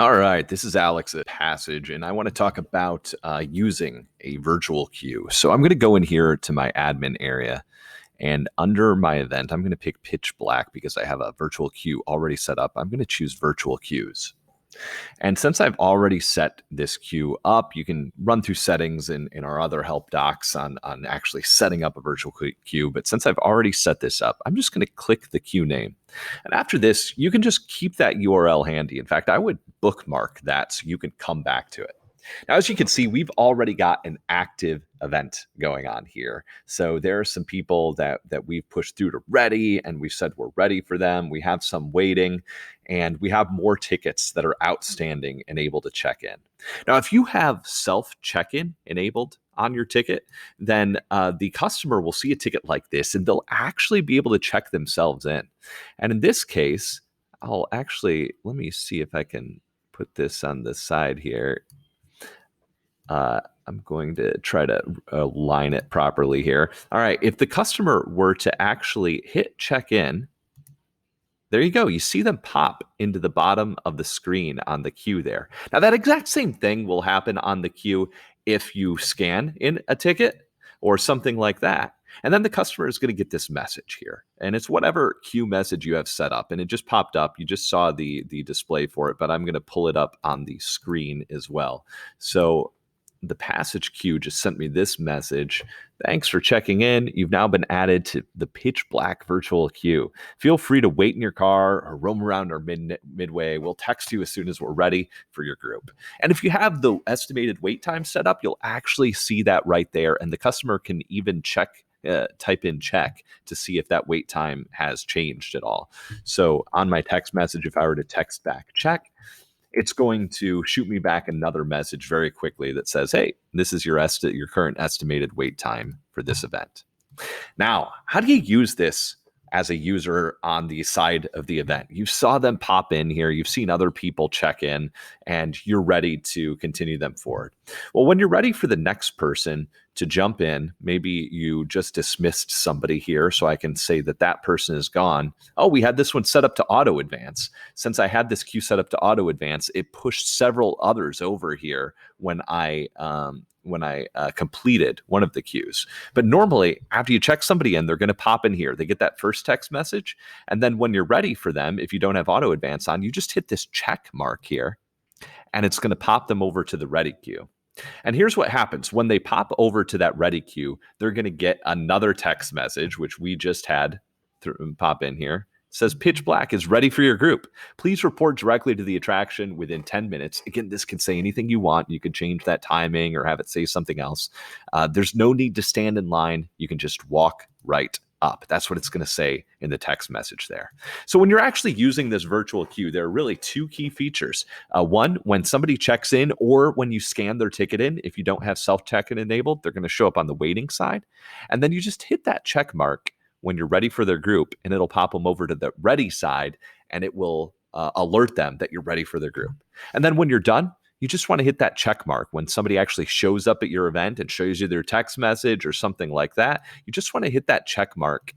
All right, this is Alex at Passage, and I want to talk about using a virtual queue. So I'm going to go in here to my admin area, and under my event, I'm going to pick pitch black because I have a virtual queue already set up. I'm going to choose virtual queues. And since I've already set this queue up, you can run through settings in our other help docs on actually setting up a virtual queue. But since I've already set this up, I'm just going to click the queue name. And after this, you can just keep that URL handy. In fact, I would bookmark that so you can come back to it. Now, as you can see, we've already got an active event going on here. So there are some people that we've pushed through to ready, and we've said we're ready for them. We have some waiting, and we have more tickets that are outstanding and able to check in. Now, if you have self check-in enabled on your ticket, then the customer will see a ticket like this, and they'll actually be able to check themselves in. And in this case, let me see if I can put this on the side here. I'm going to try to align it properly here. All right, if the customer were to actually hit check in, there you go. You see them pop into the bottom of the screen on the queue there. Now, that exact same thing will happen on the queue if you scan in a ticket or something like that. And then the customer is going to get this message here. And it's whatever queue message you have set up. And it just popped up. You just saw the display for it, but I'm going to pull it up on the screen as well. So the Passage queue just sent me this message. Thanks for checking in. You've now been added to the pitch black virtual queue. Feel free to wait in your car or roam around our midway. We'll text you as soon as we're ready for your group. And if you have the estimated wait time set up, you'll actually see that right there. And the customer can even type in check to see if that wait time has changed at all. So on my text message, if I were to text back check, it's going to shoot me back another message very quickly that says, hey, this is your current estimated wait time for this event. Now, how do you use this as a user on the side of the event? You saw them pop in here. You've seen other people check in, and you're ready to continue them forward. Well, when you're ready for the next person to jump in, maybe you just dismissed somebody here, so I can say that that person is gone. Oh, we had this one set up to auto advance. Since I had this queue set up to auto advance, it pushed several others over here when I completed one of the queues. But normally, after you check somebody in, they're going to pop in here. They get that first text message. And then when you're ready for them, if you don't have auto advance on, you just hit this check mark here, and it's going to pop them over to the ready queue. And here's what happens. When they pop over to that ready queue, they're going to get another text message, which we just had pop in here. It says pitch black is ready for your group. Please report directly to the attraction within 10 minutes. Again, this can say anything you want. You can change that timing or have it say something else. There's no need to stand in line. You can just walk right up. That's what it's going to say in the text message there. So when you're actually using this virtual queue, there are really two key features. One, when somebody checks in or when you scan their ticket in, if you don't have self-check-in enabled, they're going to show up on the waiting side. And then you just hit that check mark when you're ready for their group, and it'll pop them over to the ready side, and it will alert them that you're ready for their group. And then when you're done, you just want to hit that check mark when somebody actually shows up at your event and shows you their text message or something like that. You just want to hit that check mark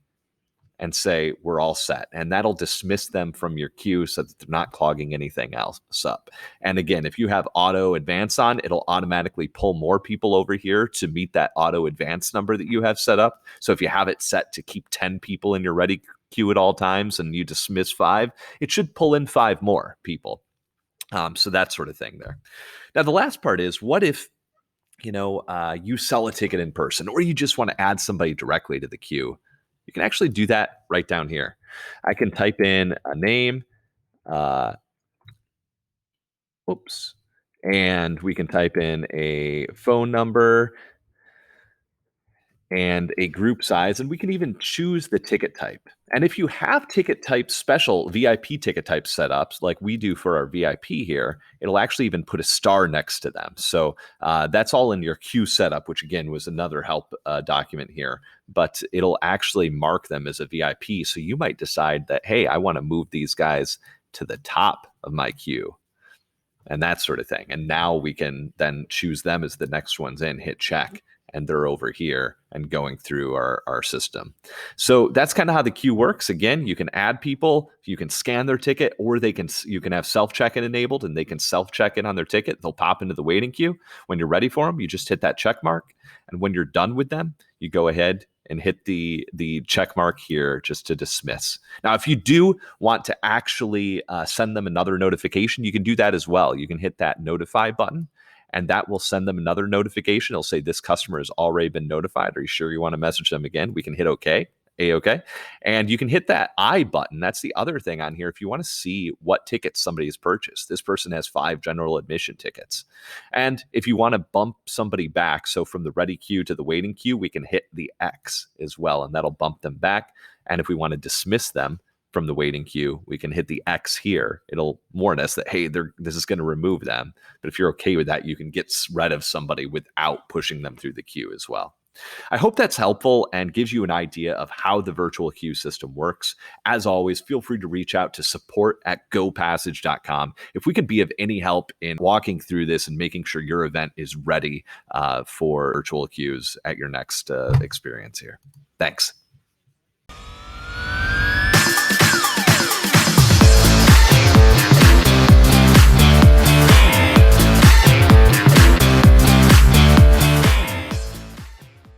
and say, we're all set. And that'll dismiss them from your queue so that they're not clogging anything else up. And again, if you have auto advance on, it'll automatically pull more people over here to meet that auto advance number that you have set up. So if you have it set to keep 10 people in your ready queue at all times and you dismiss 5, it should pull in 5 more people. So that sort of thing there. Now, the last part is, what if, you sell a ticket in person, or you just want to add somebody directly to the queue? You can actually do that right down here. I can type in a name, and we can type in a phone number and a group size, and we can even choose the ticket type. And if you have ticket types, special VIP ticket types set up, like we do for our VIP here, it'll actually even put a star next to them. So that's all in your queue setup, which again was another help document here, but it'll actually mark them as a VIP. So you might decide that, hey, I want to move these guys to the top of my queue and that sort of thing. And now we can then choose them as the next ones in, hit check, and they're over here and going through our system. So that's kind of how the queue works. Again, you can add people, you can scan their ticket, or you can have self-check-in enabled, and they can self-check-in on their ticket. They'll pop into the waiting queue. When you're ready for them, you just hit that check mark. And when you're done with them, you go ahead and hit the check mark here just to dismiss. Now, if you do want to actually send them another notification, you can do that as well. You can hit that notify button, and that will send them another notification. It'll say this customer has already been notified. Are you sure you want to message them again? We can hit OK. A-OK. And you can hit that I button. That's the other thing on here. If you want to see what tickets somebody has purchased, this person has 5 general admission tickets. And if you want to bump somebody back, so from the ready queue to the waiting queue, we can hit the X as well, and that'll bump them back. And if we want to dismiss them from the waiting queue, we can hit the X here. It'll warn us that, hey, this is going to remove them. But if you're okay with that, you can get rid of somebody without pushing them through the queue as well. I hope that's helpful and gives you an idea of how the virtual queue system works. As always, feel free to reach out to support@gopassage.com if we could be of any help in walking through this and making sure your event is ready for virtual queues at your next experience here. Thanks.